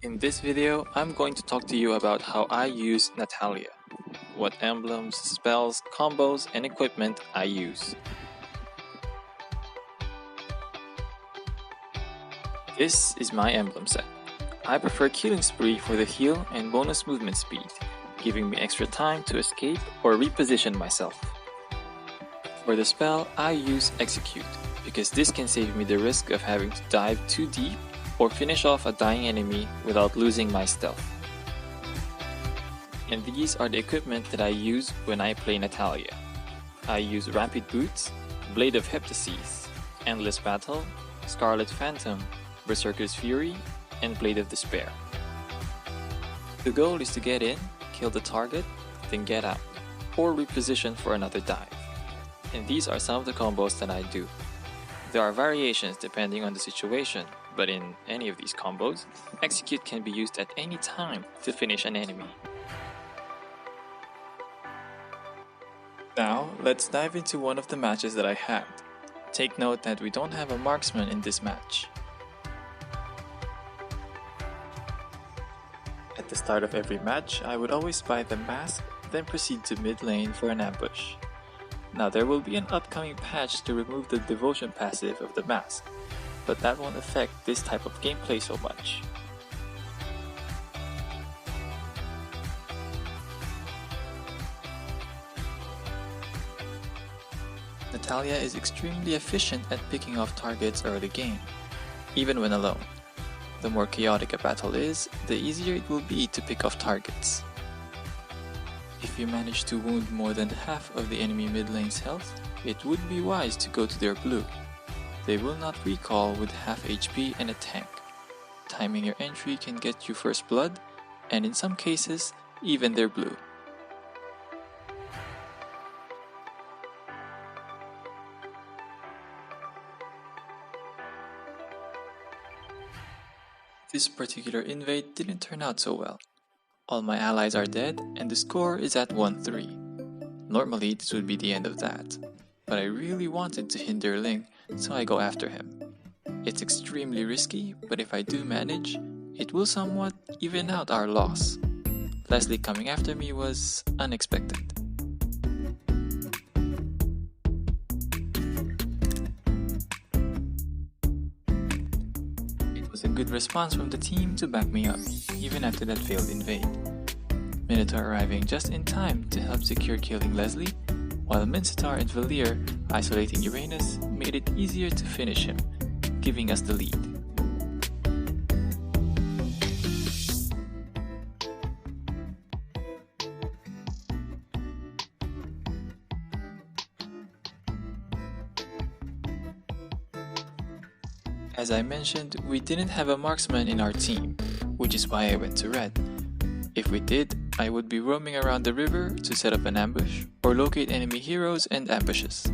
In this video, I'm going to talk to you about how I use Natalia, what emblems, spells, combos, and equipment I use. This is my emblem set. I prefer Killing Spree for the heal and bonus movement speed, giving me extra time to escape or reposition myself. For the spell, I use Execute, because this can save me the risk of having to dive too deep or finish off a dying enemy without losing my stealth. And these are the equipment that I use when I play Natalia. I use Rapid Boots, Blade of Heptases, Endless Battle, Scarlet Phantom, Berserker's Fury, and Blade of Despair. The goal is to get in, kill the target, then get out, or reposition for another dive. And these are some of the combos that I do. There are variations depending on the situation, but in any of these combos, Execute can be used at any time to finish an enemy. Now, let's dive into one of the matches that I had. Take note that we don't have a marksman in this match. At the start of every match, I would always buy the mask, then proceed to mid lane for an ambush. Now there will be an upcoming patch to remove the devotion passive of the mask, but that won't affect this type of gameplay so much. Natalia is extremely efficient at picking off targets early game, even when alone. The more chaotic a battle is, the easier it will be to pick off targets. If you manage to wound more than half of the enemy mid lane's health, it would be wise to go to their blue. They will not recall with half HP and a tank. Timing your entry can get you first blood, and in some cases, even their blue. This particular invade didn't turn out so well. All my allies are dead and the score is at 1-3. Normally this would be the end of that, but I really wanted to hinder Ling, so I go after him. It's extremely risky, but if I do manage, it will somewhat even out our loss. Leslie coming after me was unexpected. It was a good response from the team to back me up, even after that failed invade. Minotaur arriving just in time to help secure killing Leslie, while Mincetar and Valir isolating Uranus made it easier to finish him, giving us the lead. As I mentioned, we didn't have a marksman in our team, which is why I went to red. If we did, I would be roaming around the river to set up an ambush or locate enemy heroes and ambushes.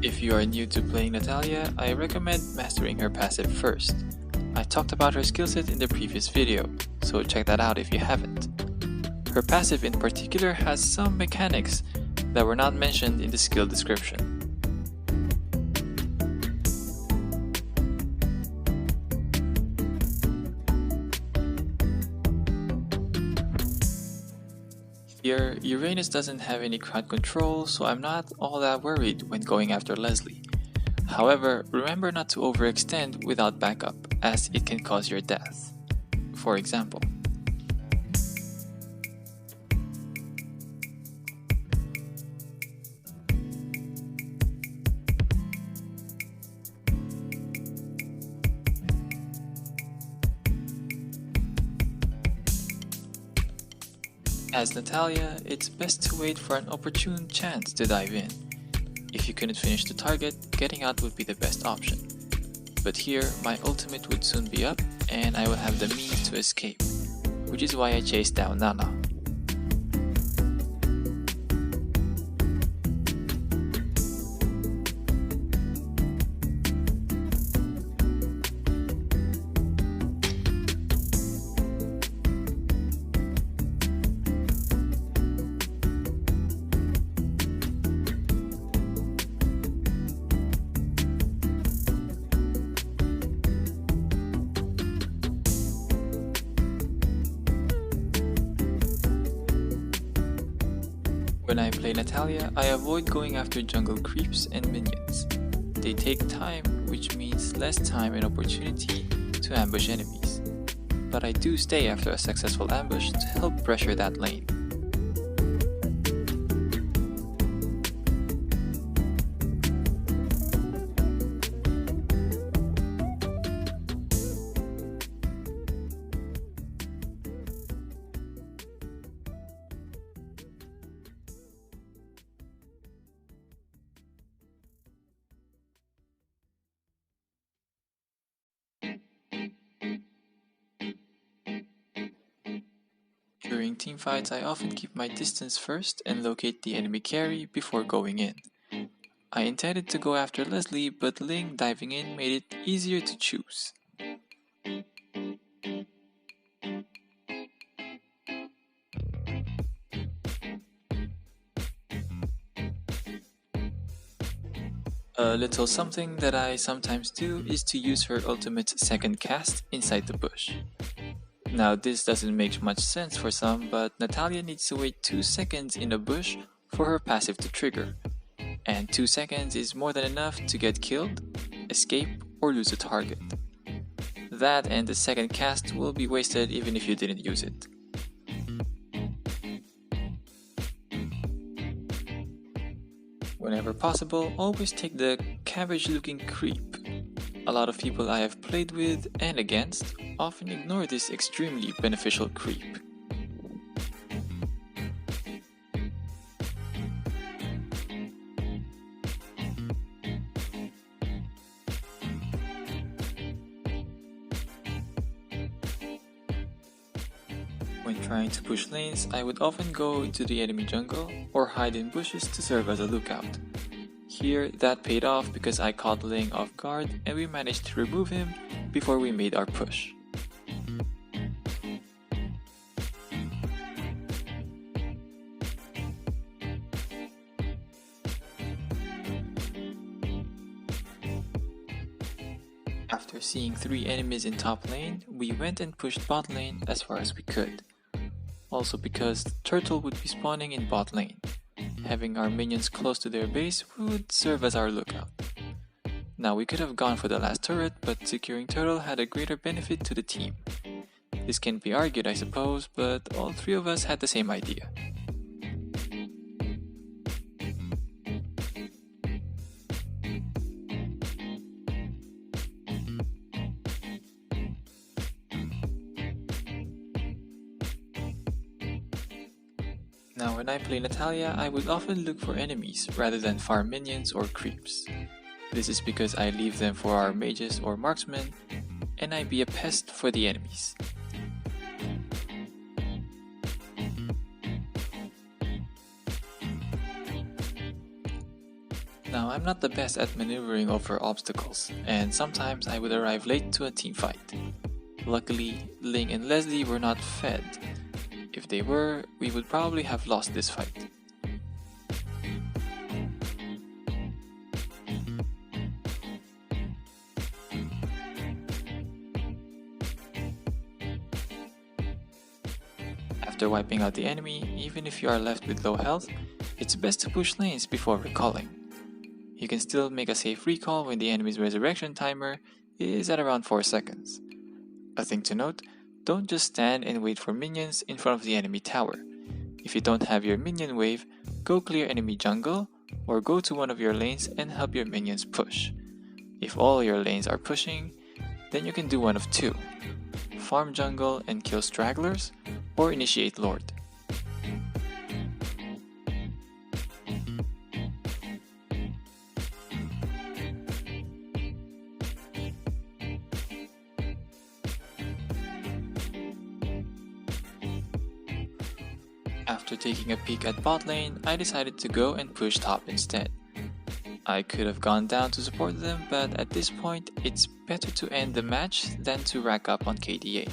If you are new to playing Natalia, I recommend mastering her passive first. I talked about her skillset in the previous video, so check that out if you haven't. Her passive in particular has some mechanics that were not mentioned in the skill description. Here, Uranus doesn't have any crowd control, so I'm not all that worried when going after Leslie. However, remember not to overextend without backup, as it can cause your death. For example, as Natalia, it's best to wait for an opportune chance to dive in. If you couldn't finish the target, getting out would be the best option. But here, my ultimate would soon be up and I will have the means to escape, which is why I chased down Nana. When I play Natalia, I avoid going after jungle creeps and minions. They take time, which means less time and opportunity to ambush enemies. But I do stay after a successful ambush to help pressure that lane. During teamfights, I often keep my distance first and locate the enemy carry before going in. I intended to go after Leslie, but Ling diving in made it easier to choose. A little something that I sometimes do is to use her ultimate second cast inside the bush. Now this doesn't make much sense for some, but Natalia needs to wait 2 seconds in a bush for her passive to trigger. And 2 seconds is more than enough to get killed, escape, or lose a target. That and the second cast will be wasted even if you didn't use it. Whenever possible, always take the cabbage-looking creep. A lot of people I have played with and against often ignore this extremely beneficial creep. When trying to push lanes, I would often go into the enemy jungle or hide in bushes to serve as a lookout. Here, that paid off because I caught Ling off guard and we managed to remove him before we made our push. After seeing 3 enemies in top lane, we went and pushed bot lane as far as we could. Also because Turtle would be spawning in bot lane. Having our minions close to their base would serve as our lookout. Now we could have gone for the last turret, but securing Turtle had a greater benefit to the team. This can be argued, I suppose, but all 3 of us had the same idea. Now when I play Natalia, I would often look for enemies rather than farm minions or creeps. This is because I leave them for our mages or marksmen, and I be a pest for the enemies. Now I'm not the best at maneuvering over obstacles, and sometimes I would arrive late to a team fight. Luckily, Ling and Leslie were not fed. If they were, we would probably have lost this fight. After wiping out the enemy, even if you are left with low health, it's best to push lanes before recalling. You can still make a safe recall when the enemy's resurrection timer is at around 4 seconds. A thing to note, don't just stand and wait for minions in front of the enemy tower. If you don't have your minion wave, go clear enemy jungle or go to one of your lanes and help your minions push. If all your lanes are pushing, then you can do one of 2. Farm jungle and kill stragglers, or initiate Lord. After taking a peek at bot lane, I decided to go and push top instead. I could have gone down to support them, but at this point, it's better to end the match than to rack up on KDA.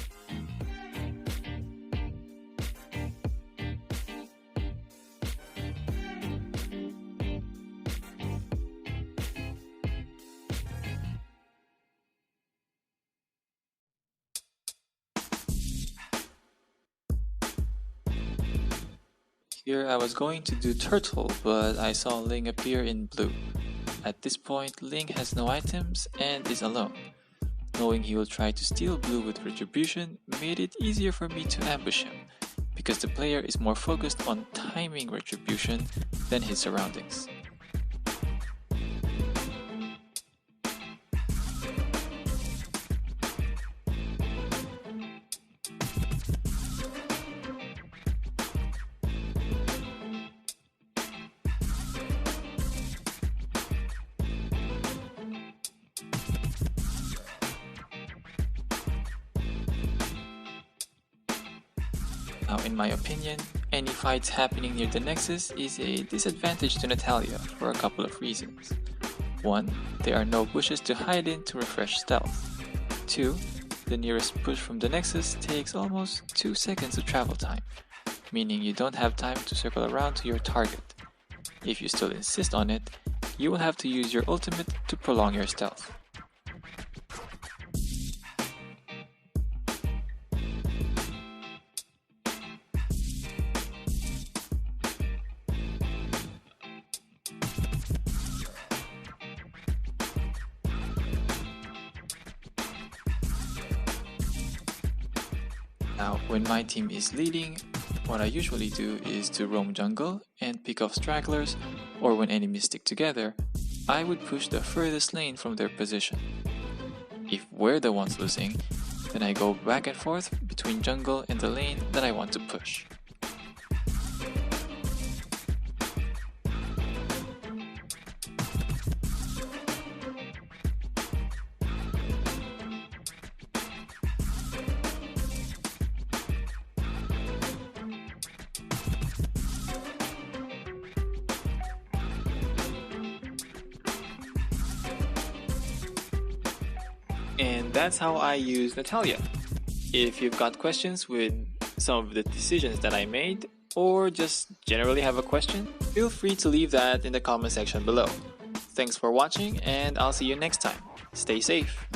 Here I was going to do turtle, but I saw Ling appear in blue. At this point, Ling has no items and is alone. Knowing he will try to steal blue with retribution made it easier for me to ambush him, because the player is more focused on timing retribution than his surroundings. Now, in my opinion, any fights happening near the Nexus is a disadvantage to Natalia for a couple of reasons. 1. There are no bushes to hide in to refresh stealth. 2. The nearest push from the Nexus takes almost 2 seconds of travel time, meaning you don't have time to circle around to your target. If you still insist on it, you will have to use your ultimate to prolong your stealth. Now, when my team is leading, what I usually do is to roam jungle and pick off stragglers, or when enemies stick together, I would push the furthest lane from their position. If we're the ones losing, then I go back and forth between jungle and the lane that I want to push. And that's how I use Natalia. If you've got questions with some of the decisions that I made, or just generally have a question, feel free to leave that in the comment section below. Thanks for watching, and I'll see you next time. Stay safe!